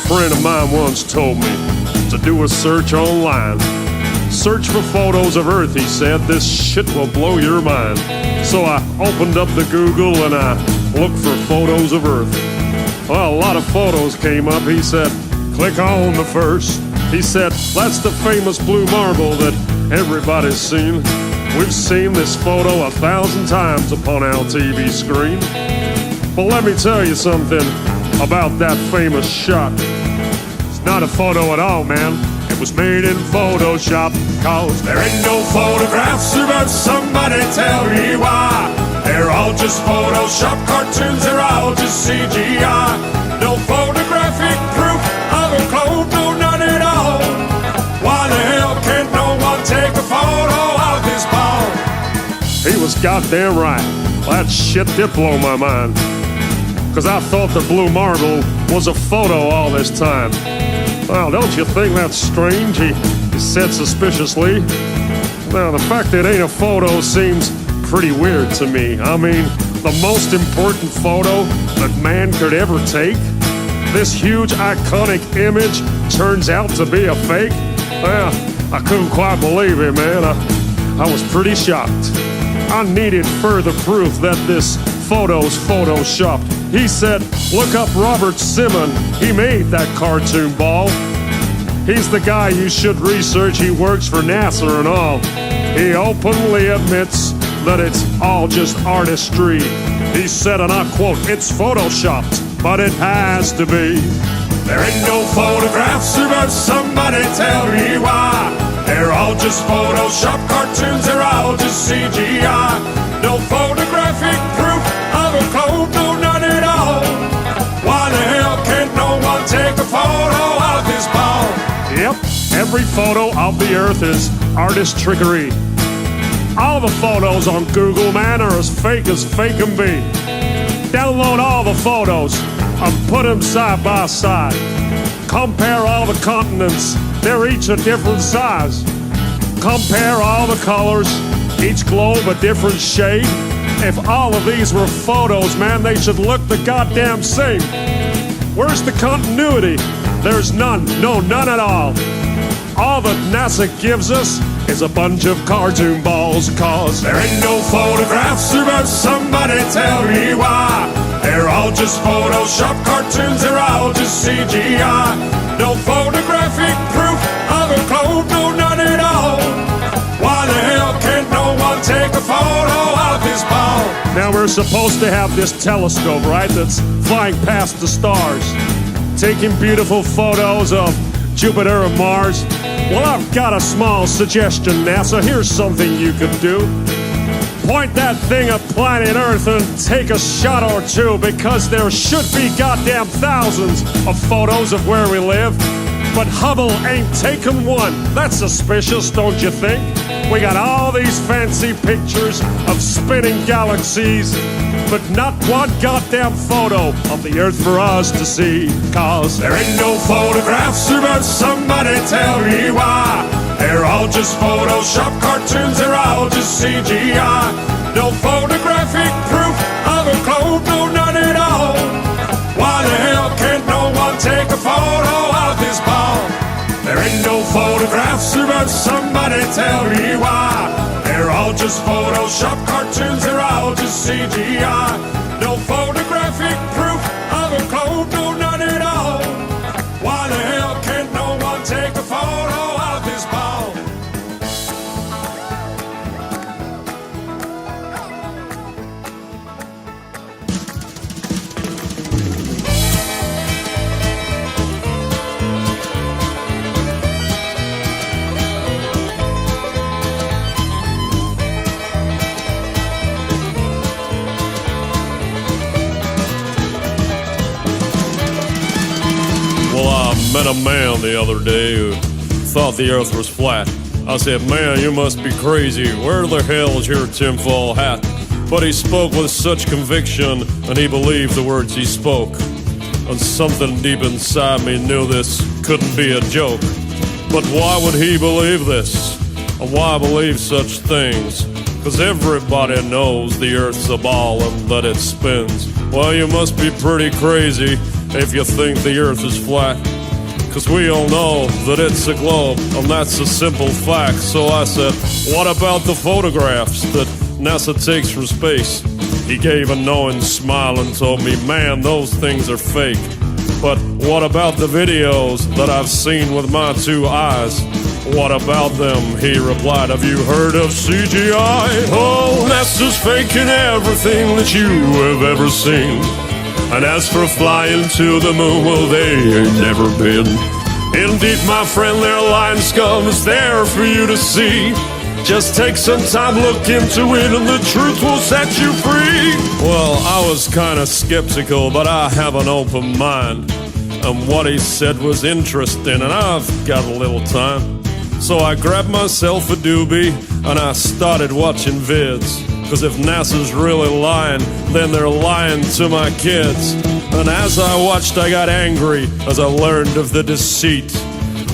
friend of mine once told me to do a search online. Search for photos of Earth, he said. This shit will blow your mind. So I opened up the Google and I looked for photos of Earth. Well, a lot of photos came up. He said, click on the first. He said, that's the famous blue marble that everybody's seen. We've seen this photo 1,000 times upon our TV screen. But let me tell you something about that famous shot. It's not a photo at all, man. It was made in Photoshop. Cause there ain't no photographs, but somebody tell me why. They're all just Photoshop cartoons, they're all just CGI. No photographic proof of a clone, no none at all. Why the hell can't no one take a photo of this ball? He was goddamn right. That shit did blow my mind. Cause I thought the blue marble was a photo all this time. Well, don't you think that's strange? He said suspiciously. Now, the fact that it ain't a photo seems pretty weird to me. I mean, the most important photo that man could ever take? This huge iconic image turns out to be a fake? Well, I couldn't quite believe it, man. I was pretty shocked. I needed further proof that this photo's photoshopped. He said, look up Robert Simon. He made that cartoon ball. He's the guy you should research. He works for NASA and all. He openly admits that it's all just artistry. He said, and I quote, it's photoshopped, but it has to be. There ain't no photographs, but somebody tell me why. They're all just Photoshop cartoons, they're all just CGI. No photographic proof of a clone, no none at all. Why the hell can't no one take a photo of this ball? Yep, every photo of the Earth is artist trickery. All the photos on Google, man, are as fake can be. Download all the photos and put them side by side. Compare all the continents, they're each a different size. Compare all the colors, each globe a different shade. If all of these were photos, man, they should look the goddamn same. Where's the continuity? There's none, no, none at all. All that NASA gives us is a bunch of cartoon balls. Cause there ain't no photographs, but somebody tell me why. They're all just Photoshop cartoons, they're all just CGI. No photographic proof of a clone, no none at all. Why the hell can't no one take a photo of this ball? Now we're supposed to have this telescope, right, that's flying past the stars, taking beautiful photos of Jupiter and Mars. Well, I've got a small suggestion, NASA. Here's something you could do. Point that thing at planet Earth and take a shot or two, because there should be goddamn thousands of photos of where we live. But Hubble ain't taken one. That's suspicious, don't you think? We got all these fancy pictures of spinning galaxies, but not one goddamn photo of the Earth for us to see. Cause there ain't no photographs, but somebody tell me why. They're all just Photoshop cartoons, they're all just CGI. No photographic proof of a clone, no none at all. Why the hell can't no one take a photo of this ball? There ain't no photographs, but somebody tell me why. They're all just Photoshop cartoons, they're all just CGI. No photographic proof of a clone, no none at all. Why the hell can't no one take a photo of this ball? Well, I met a man the other day who thought the Earth was flat. I said, man, you must be crazy. Where the hell is your tinfoil hat? But he spoke with such conviction, and he believed the words he spoke. And something deep inside me knew this couldn't be a joke. But why would he believe this? And why believe such things? 'Cause everybody knows the Earth's a ball and that it spins. Well, you must be pretty crazy if you think the Earth is flat. 'cause we all know that it's a globe, and that's a simple fact. So I said, what about the photographs that NASA takes from space? He gave a knowing smile and told me, man, those things are fake. But what about the videos that I've seen with my 2 eyes? What about them? He replied, have you heard of CGI? Oh, NASA's faking everything that you have ever seen. And as for flying to the moon, well, they ain't never been. Indeed, my friend, their lying scum is there for you to see. Just take some time, look into it, and the truth will set you free. Well, I was kind of skeptical, but I have an open mind. And what he said was interesting, and I've got a little time. So I grabbed myself a doobie, and I started watching vids. 'Cause if NASA's really lying, then they're lying to my kids. And as I watched, I got angry as I learned of the deceit.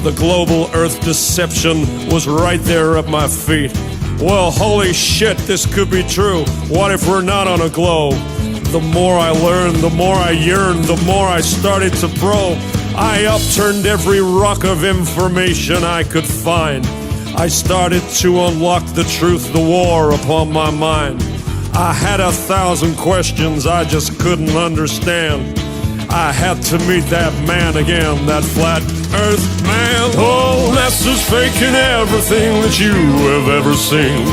The global Earth deception was right there at my feet. Well, holy shit, this could be true. What if we're not on a globe? The more I learned, the more I yearned, the more I started to probe. I upturned every rock of information I could find. I started to unlock the truth, the war upon my mind. I had 1,000 questions I just couldn't understand. I had to meet that man again, that flat Earth man. Oh, NASA's faking everything that you have ever seen.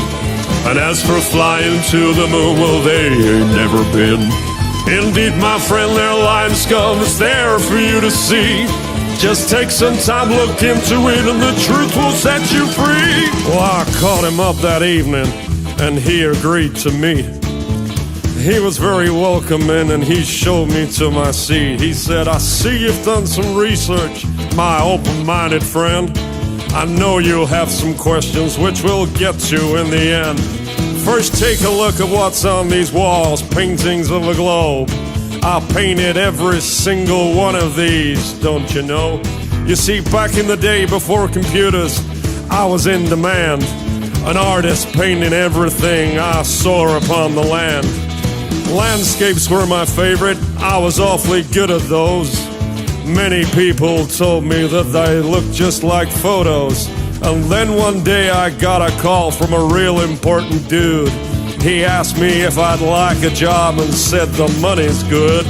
And as for flying to the moon, well, they ain't never been. Indeed, my friend, their lying scum is there for you to see. Just take some time, look into it, and the truth will set you free. Well, I called him up that evening, and he agreed to meet. He was very welcoming, and he showed me to my seat. He said, I see you've done some research, my open-minded friend. I know you'll have some questions, which we'll get to in the end. First, take a look at what's on these walls, paintings of a globe. I painted every single one of these, don't you know? You see, back in the day before computers, I was in demand. An artist painting everything I saw upon the land. Landscapes were my favorite, I was awfully good at those. Many people told me that they looked just like photos. And then one day I got a call from a real important dude. He asked me if I'd like a job and said the money's good.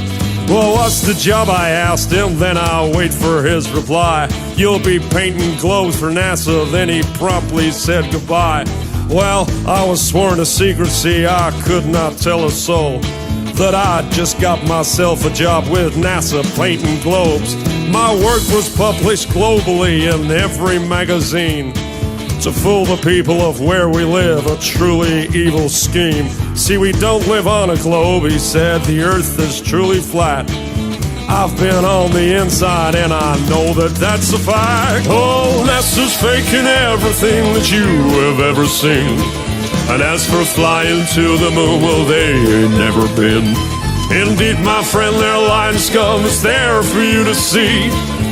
Well, what's the job, I asked him, then I'll wait for his reply. You'll be painting globes for NASA, then he promptly said goodbye. Well, I was sworn to secrecy, I could not tell a soul that I'd just got myself a job with NASA painting globes. My work was published globally in every magazine to fool the people of where we live, a truly evil scheme. See, we don't live on a globe, he said, the earth is truly flat. I've been on the inside and I know that that's a fact. Oh, NASA's faking everything that you have ever seen. And as for flying to the moon, well, they ain't never been. Indeed, my friend, their lying scum is there for you to see.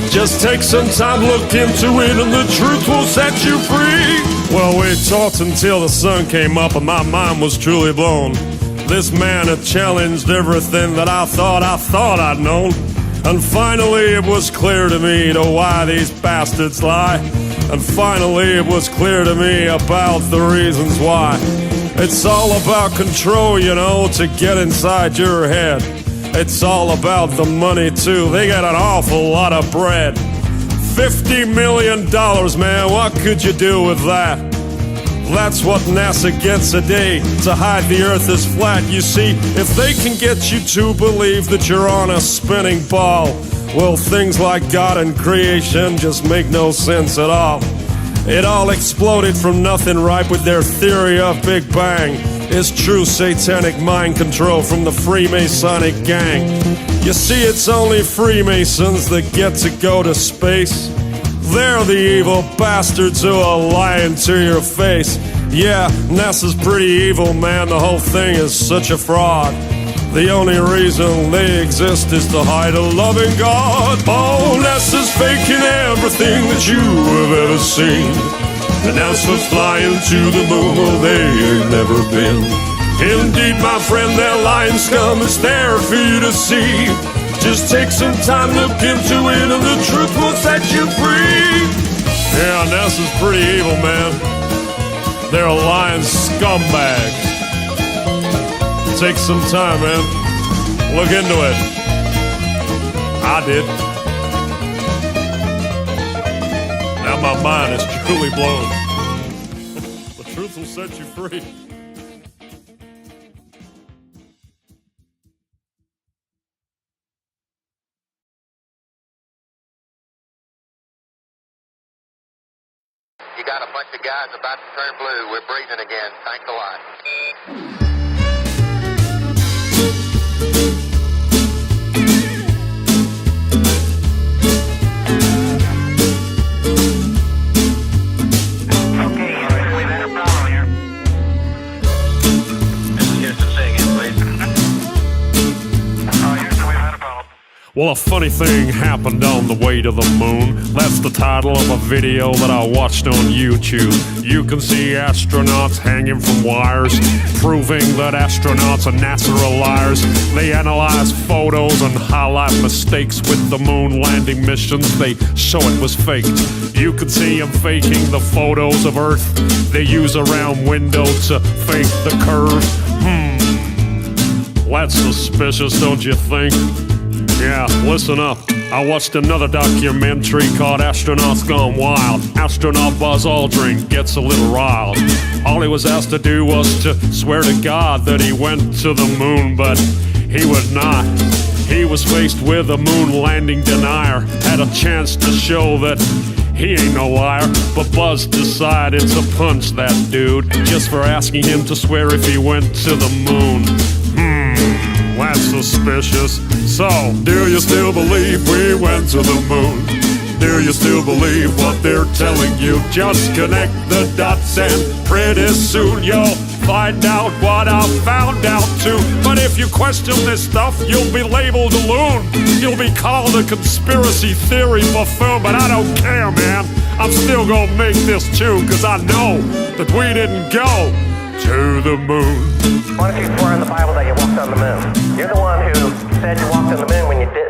Just take some time, look into it, and the truth will set you free. Well, we talked until the sun came up and my mind was truly blown. This man had challenged everything that I thought I'd known. And finally it was clear to me to why these bastards lie. And finally it was clear to me about the reasons why. It's all about control, you know, to get inside your head. It's all about the money too, they got an awful lot of bread. $50 million, man, what could you do with that? That's what NASA gets a day to hide the earth is flat. You see, if they can get you to believe that you're on a spinning ball, well, things like God and creation just make no sense at all. It all exploded from nothing, right, with their theory of Big Bang. It's true satanic mind control from the Freemasonic gang. You see, it's only Freemasons that get to go to space. They're the evil bastards who are lying to your face. Yeah, NASA's pretty evil, man, the whole thing is such a fraud. The only reason they exist is to hide a loving God. Oh, NASA's faking everything that you have ever seen. And as for flying to the moon, well, they ain't never been. Indeed, my friend, their lying scum is there for you to see. Just take some time, look into it, and the truth will set you free. Yeah, NASA's pretty evil, man. They're a lying scumbag. Take some time, man. Look into it. I did. Now my mind is truly blown. The truth will set you free. You got a bunch of guys about to turn blue. We're breathing again. Thanks a lot. Well, a funny thing happened on the way to the moon. That's the title of a video that I watched on YouTube. You can see astronauts hanging from wires, proving that astronauts and NASA are liars. They analyze photos and highlight mistakes with the moon landing missions. They show it was faked. You can see them faking the photos of Earth. They use a round window to fake the curve. That's suspicious, don't you think? Yeah, listen up. I watched another documentary called Astronauts Gone Wild. Astronaut Buzz Aldrin gets a little riled. All he was asked to do was to swear to God that he went to the moon, but he would not. He was faced with a moon landing denier. Had a chance to show that he ain't no liar, but Buzz decided to punch that dude just for asking him to swear if he went to the moon. That's suspicious. So, do you still believe we went to the moon? Do you still believe what they're telling you? Just connect the dots and pretty soon you'll find out what I found out too. But if you question this stuff, you'll be labeled a loon. You'll be called a conspiracy theory buffoon, but I don't care, man. I'm still gonna make this tune, cause I know that we didn't go to the moon. Why don't you swear in the Bible that you walked on the moon? You're the one who said you walked on the moon when you didn't.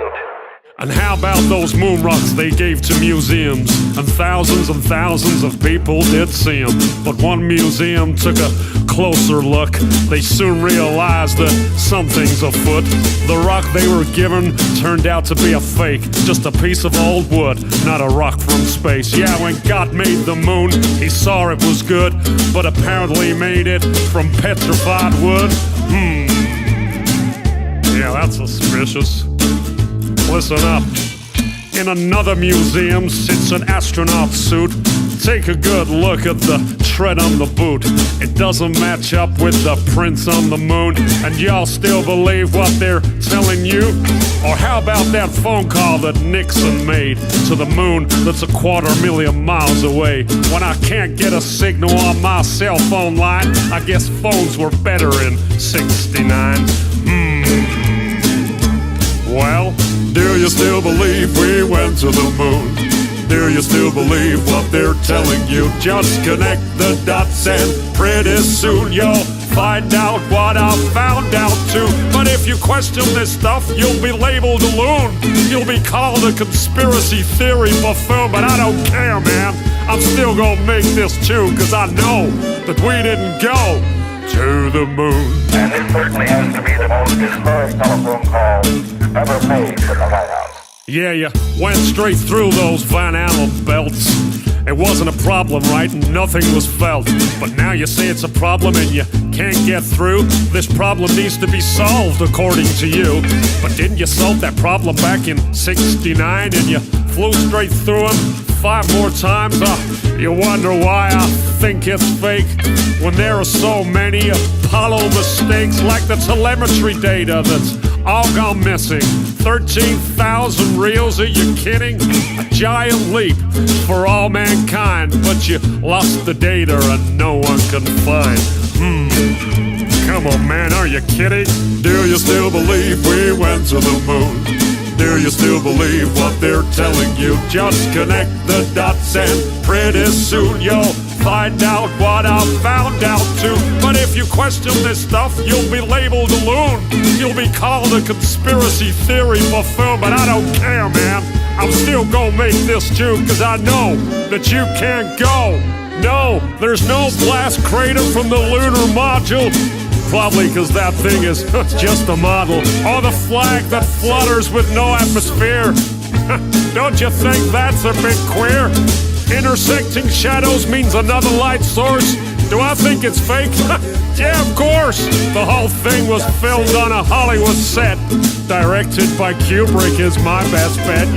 And how about those moon rocks they gave to museums? And thousands of people did see them. But one museum took a closer look. They soon realized that something's afoot. The rock they were given turned out to be a fake. Just a piece of old wood, not a rock from space. Yeah, when God made the moon, he saw it was good, but apparently made it from petrified wood. Yeah, that's suspicious. Listen up. In another museum sits an astronaut suit. Take a good look at the tread on the boot. It doesn't match up with the prints on the moon. And y'all still believe what they're telling you? Or how about that phone call that Nixon made to the moon that's 250,000 miles away? When I can't get a signal on my cell phone line, I guess phones were better in '69. Well, do you still believe we went to the moon? Do you still believe what they're telling you? Just connect the dots and pretty soon you'll find out what I found out too. But if you question this stuff, you'll be labeled a loon. You'll be called a conspiracy theory buffoon, but I don't care, man. I'm still gonna make this tune, cause I know that we didn't go to the moon. And this certainly has to be the most historic telephone call ever made in the White House. Yeah, you went straight through those Van Allen belts. It wasn't a problem, right? Nothing was felt. But now you say it's a problem and you can't get through. This problem needs to be solved, according to you. But didn't you solve that problem back in '69 and you flew straight through them 5 more times? You wonder why I think it's fake when there are so many Apollo mistakes, like the telemetry data that's all gone missing. 13,000 reels, are you kidding? A giant leap for all mankind, but you lost the data and no one can find. Come on, man, are you kidding? Do you still believe we went to the moon? Do you still believe what they're telling you? Just connect the dots and pretty soon you'll find out what I found out too. But if you question this stuff, you'll be labeled a loon. You'll be called a conspiracy theory buffoon. But I don't care, man. I'm still gonna make this June, cause I know that you can't go. No, there's no blast crater from the lunar module. Probably cause that thing is just a model. Or the flag that flutters with no atmosphere. Don't you think that's a bit queer? Intersecting shadows means another light source. Do I think it's fake? Yeah, of course. The whole thing was filmed on a Hollywood set. Directed by Kubrick is my best bet.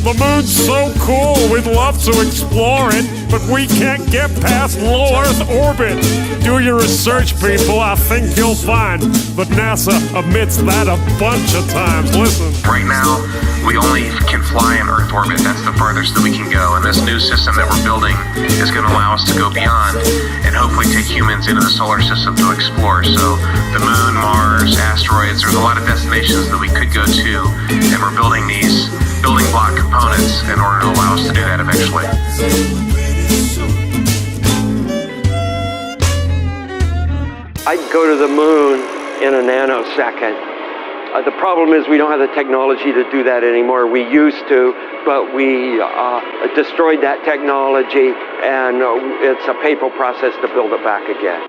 The moon's so cool, we'd love to explore it, but we can't get past low Earth orbit. Do your research, people, I think you'll find that NASA admits that a bunch of times. Listen. Right now, we only can fly in Earth orbit. That's the farthest that we can go. And this new system that we're building is going to allow us to go beyond and hopefully take humans into the solar system to explore. So the moon, Mars, asteroids, there's a lot of destinations that we could go to, and we're building these building block components in order to allow us to do that eventually. I'd go to the moon in a nanosecond. The problem is we don't have the technology to do that anymore. We used to, but we destroyed that technology, and it's a painful process to build it back again.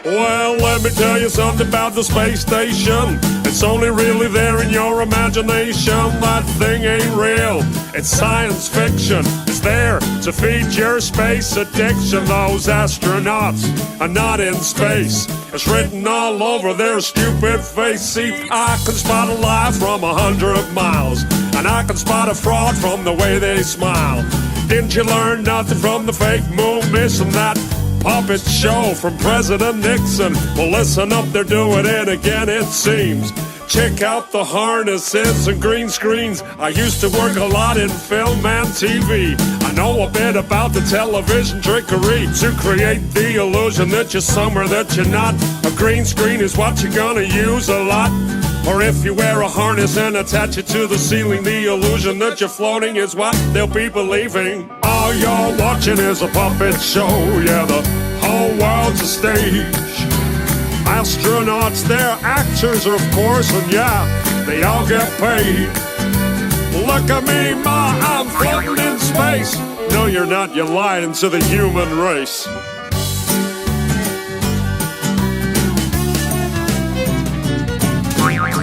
Well, let me tell you something about the space station. It's only really there in your imagination. That thing ain't real, it's science fiction. It's there to feed your space addiction. Those astronauts are not in space. It's written all over their stupid face. See, I can spot a lie from 100 miles, and I can spot a fraud from the way they smile. Didn't you learn nothing from the fake moon mission? That puppet show from President Nixon. Well, listen up, they're doing it again, it seems. Check out the harnesses and green screens. I used to work a lot in film and TV. I know a bit about the television trickery to create the illusion that you're somewhere that you're not. A green screen is what you're gonna use a lot. Or if you wear a harness and attach it to the ceiling, the illusion that you're floating is what they'll be believing. All you're watching is a puppet show. Yeah, the whole world's a stage. Astronauts, they're actors, of course, and yeah, they all get paid. Look at me, ma, I'm floating in space. No, you're not, you're lying to the human race.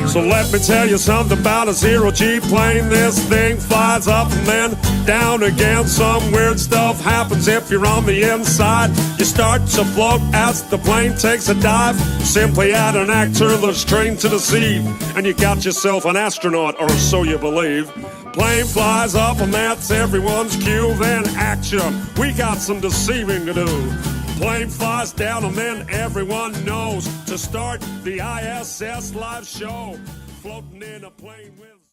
So let me tell you something about a zero-G plane. This thing flies up and then down again. Some weird stuff happens if you're on the inside. You start to float as the plane takes a dive. Simply add an actor that's trained to deceive, and you got yourself an astronaut, or so you believe. Plane flies up and that's everyone's cue. Then action, we got some deceiving to do. Plane flies down and then everyone knows to start the ISS live show. Floating in a plane with